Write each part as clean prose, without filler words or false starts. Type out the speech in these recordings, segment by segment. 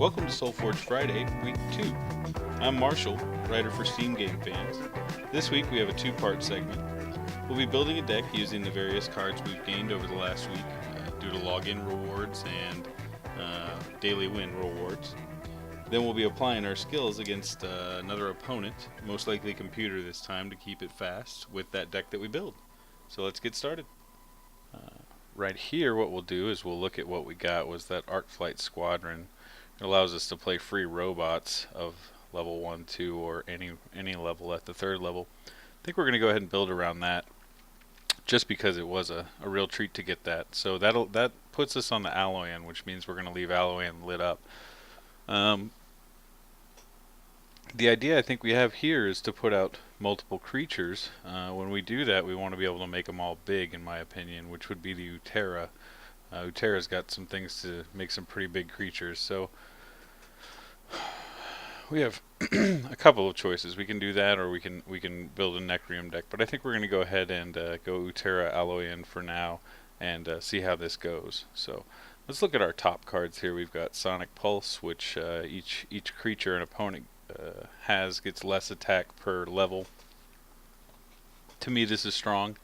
Welcome to Solforge Friday, Week 2. I'm Marshall, writer for Steam Game Fans. This week we have a two-part segment. We'll be building a deck using the various cards we've gained over the last week due to login rewards and daily win rewards. Then we'll be applying our skills against another opponent, most likely computer this time, to keep it fast with that deck that we build. So let's get started. Right here what we'll do is we'll look at what we got was that Arc Flight Squadron. It allows us to play free robots of level 1, 2, or any level at the third level. I think we're going to go ahead and build around that just because it was a real treat to get that. So that puts us on the Alloyan, which means we're going to leave Alloyan lit up. The idea I think we have here is to put out multiple creatures. When we do that, we want to be able to make them all big, in my opinion, which would be the Utera. Utera's got some things to make some pretty big creatures, so we have a couple of choices. We can do that, or we can build a Necrium deck, but I think we're going to go ahead and go Utera Alloyan for now and see how this goes. So let's look at our top cards here. We've got Sonic Pulse, which each creature an opponent gets less attack per level. To me, this is strong.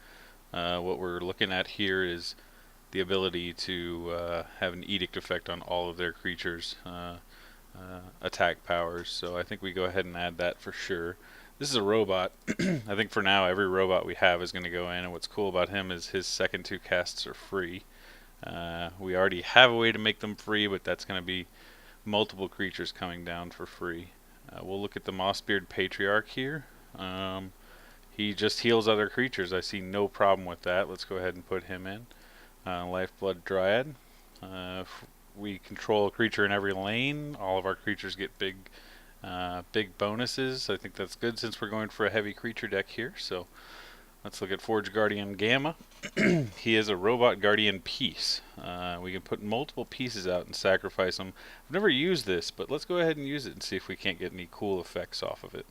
What we're looking at here is the ability to have an edict effect on all of their creatures' attack powers. So I think we go ahead and add that for sure. This is a robot. I think for now every robot we have is going to go in, and what's cool about him is his second two casts are free. We already have a way to make them free, but that's going to be multiple creatures coming down for free. We'll look at the Mossbeard Patriarch here. He just heals other creatures. I see no problem with that. Let's go ahead and put him in. Lifeblood Dryad. We control a creature in every lane. All of our creatures get big bonuses. I think that's good since we're going for a heavy creature deck here. So let's look at Forge Guardian Gamma. He is a robot guardian piece. We can put multiple pieces out and sacrifice them. I've never used this, but let's go ahead and use it and see if we can't get any cool effects off of it.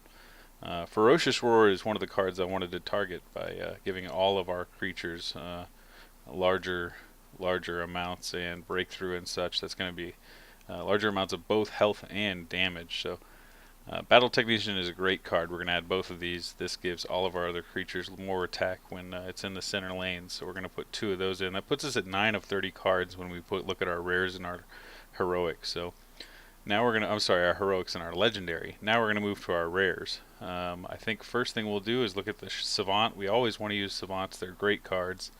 Ferocious Roar is one of the cards I wanted to target by giving all of our creatures larger amounts and breakthrough and such. That's going to be larger amounts of both health and damage. So Battle Technician is a great card. We're going to add both of these. This gives all of our other creatures more attack when it's in the center lane. So we're going to put 2 of those in. That puts us at 9 of 30 cards when we look at our rares and our heroics. So now we're going to, our heroics and our legendary. Now we're going to move to our rares. I think first thing we'll do is look at the Savant. We always want to use Savants. They're great cards.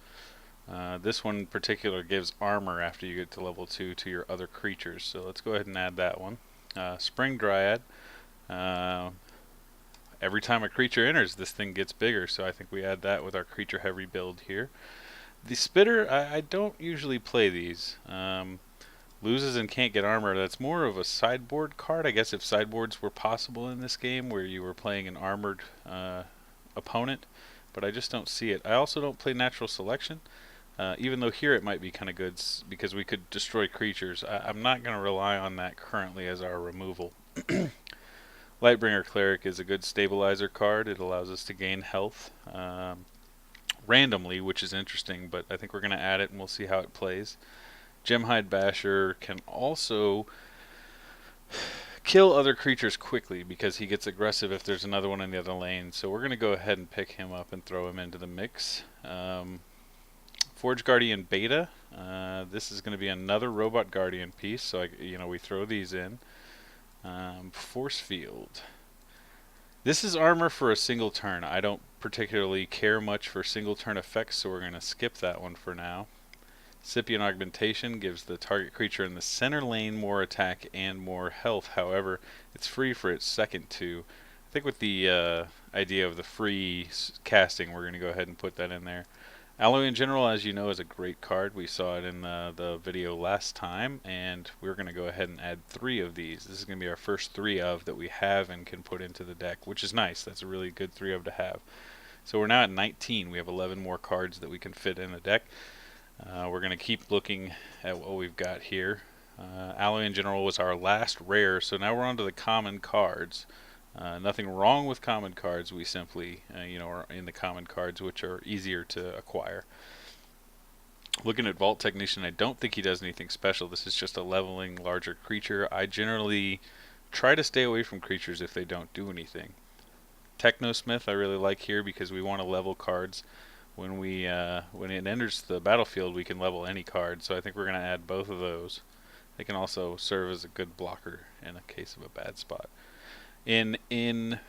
This one in particular gives armor after you get to level 2 to your other creatures. So let's go ahead and add that one. Spring Dryad. Every time a creature enters, this thing gets bigger, so I think we add that with our creature heavy build here. The Spitter, I don't usually play these. Loses and can't get armor. That's more of a sideboard card. I guess if sideboards were possible in this game where you were playing an armored opponent, but I just don't see it. I also don't play Natural Selection, even though here it might be kind of good because we could destroy creatures. I'm not going to rely on that currently as our removal. Lightbringer Cleric is a good stabilizer card. It allows us to gain health randomly, which is interesting, but I think we're going to add it and we'll see how it plays. Gemhide Basher can also kill other creatures quickly because he gets aggressive if there's another one in the other lane. So we're going to go ahead and pick him up and throw him into the mix. Forge Guardian Beta. This is going to be another Robot Guardian piece, so we throw these in. Force Field. This is armor for a single turn. I don't particularly care much for single turn effects, so we're going to skip that one for now. Scipion Augmentation gives the target creature in the center lane more attack and more health. However, it's free for its second 2. I think with the idea of the free casting, we're going to go ahead and put that in there. Alloy in General, as you know, is a great card. We saw it in the video last time, and we're going to go ahead and add 3 of these. This is going to be our first 3 of that we have and can put into the deck, which is nice. That's a really good 3 of to have. So we're now at 19. We have 11 more cards that we can fit in the deck. We're going to keep looking at what we've got here. Alloy in General was our last rare, so now we're on to the common cards. Nothing wrong with common cards. We simply, are in the common cards, which are easier to acquire. Looking at Vault Technician, I don't think he does anything special. This is just a leveling larger creature. I generally try to stay away from creatures if they don't do anything. Technosmith I really like here because we want to level cards. When it enters the battlefield, we can level any card, so I think we're going to add both of those. They can also serve as a good blocker in a case of a bad spot. In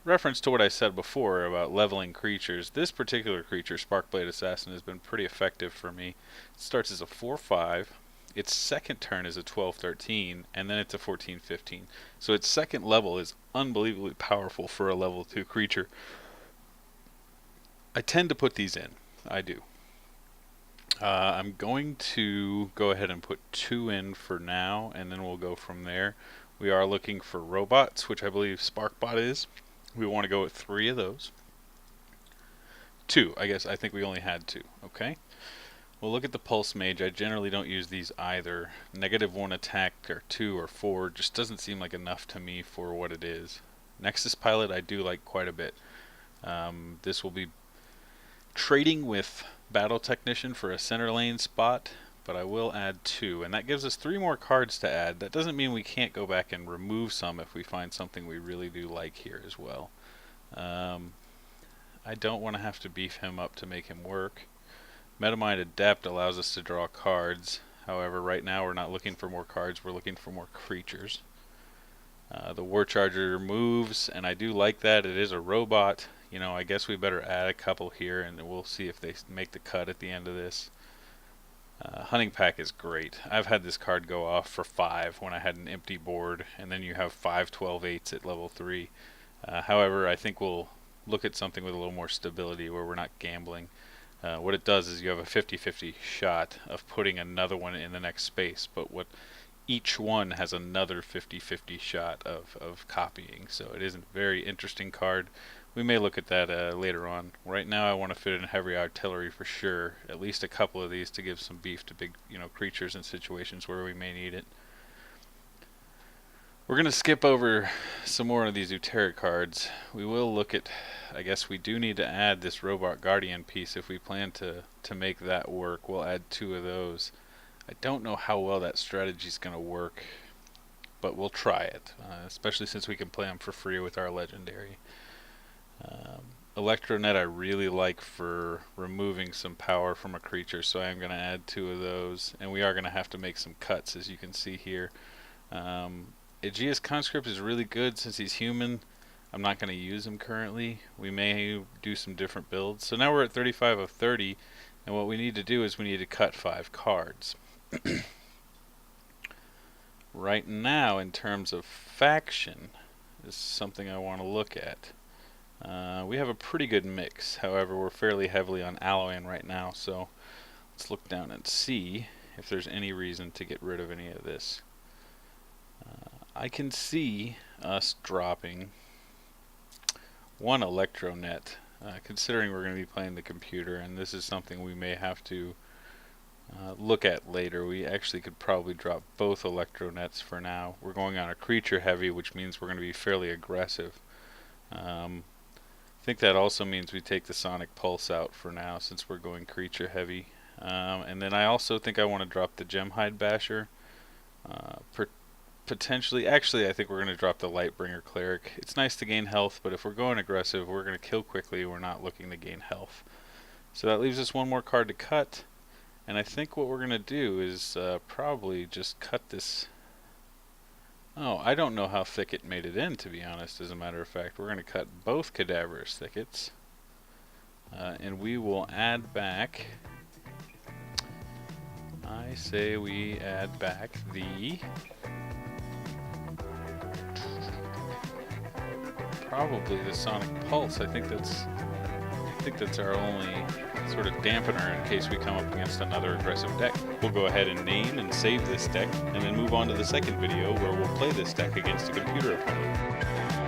reference to what I said before about leveling creatures, this particular creature, Sparkblade Assassin, has been pretty effective for me. It starts as a 4/5. Its second turn is a 12/13, and then it's a 14/15. So its second level is unbelievably powerful for a level 2 creature. I tend to put these in. I do. I'm going to go ahead and put 2 in for now, and then we'll go from there. We are looking for robots, which I believe Sparkbot is. We want to go with 3 of those. 2, I guess. I think we only had 2. Okay. We'll look at the Pulse Mage. I generally don't use these either. -1 attack or 2 or 4 just doesn't seem like enough to me for what it is. Nexus Pilot I do like quite a bit. This will be trading with Battle Technician for a center lane spot, but I will add 2, and that gives us 3 more cards to add. That doesn't mean we can't go back and remove some if we find something we really do like here as well. I don't want to have to beef him up to make him work. Metamind Adept allows us to draw cards. However, right now we're not looking for more cards, we're looking for more creatures. The War Charger moves, and I do like that. It is a robot. You know, I guess we better add a couple here, and we'll see if they make the cut at the end of this. Hunting Pack is great. I've had this card go off for 5 when I had an empty board, and then you have 5 12/8s at level 3. However, I think we'll look at something with a little more stability where we're not gambling. What it does is you have a 50-50 shot of putting another one in the next space, but each one has another 50-50 shot of copying, so it is a very interesting card. We may look at that later on. Right now I want to fit in heavy artillery for sure, at least a couple of these to give some beef to big creatures in situations where we may need it. We're going to skip over some more of these Uterra cards. We will look at, I guess we do need to add this Robot Guardian piece if we plan to make that work. We'll add 2 of those. I don't know how well that strategy is going to work, but we'll try it, especially since we can play them for free with our legendary. Electronet I really like for removing some power from a creature, so I am going to add 2 of those, and we are going to have to make some cuts, as you can see here. Aegeus Conscript is really good since he's human. I'm not going to use him currently. We may do some different builds. So now we're at 35 of 30, and what we need to do is we need to cut 5 cards. Right now, in terms of faction, this is something I want to look at. We have a pretty good mix. However, we're fairly heavily on Alloyan right now, so let's look down and see if there's any reason to get rid of any of this. I can see us dropping 1 Electronet, considering we're going to be playing the computer, and this is something we may have to look at later. We actually could probably drop both Electronets for now. We're going on a creature heavy, which means we're going to be fairly aggressive. I think that also means we take the Sonic Pulse out for now since we're going creature heavy. And then I also think I want to drop the Gemhide Basher. Potentially, actually I think we're going to drop the Lightbringer Cleric. It's nice to gain health, but if we're going aggressive, we're going to kill quickly. We're not looking to gain health. So that leaves us 1 more card to cut. And I think what we're going to do is probably just cut this. Oh, I don't know how thick it made it in, to be honest, as a matter of fact. We're going to cut both Cadaverous Thickets. And we will add back, I say we add back the, probably the Sonic Pulse. I think that's our only sort of dampener in case we come up against another aggressive deck. We'll go ahead and name and save this deck, and then move on to the second video where we'll play this deck against a computer opponent.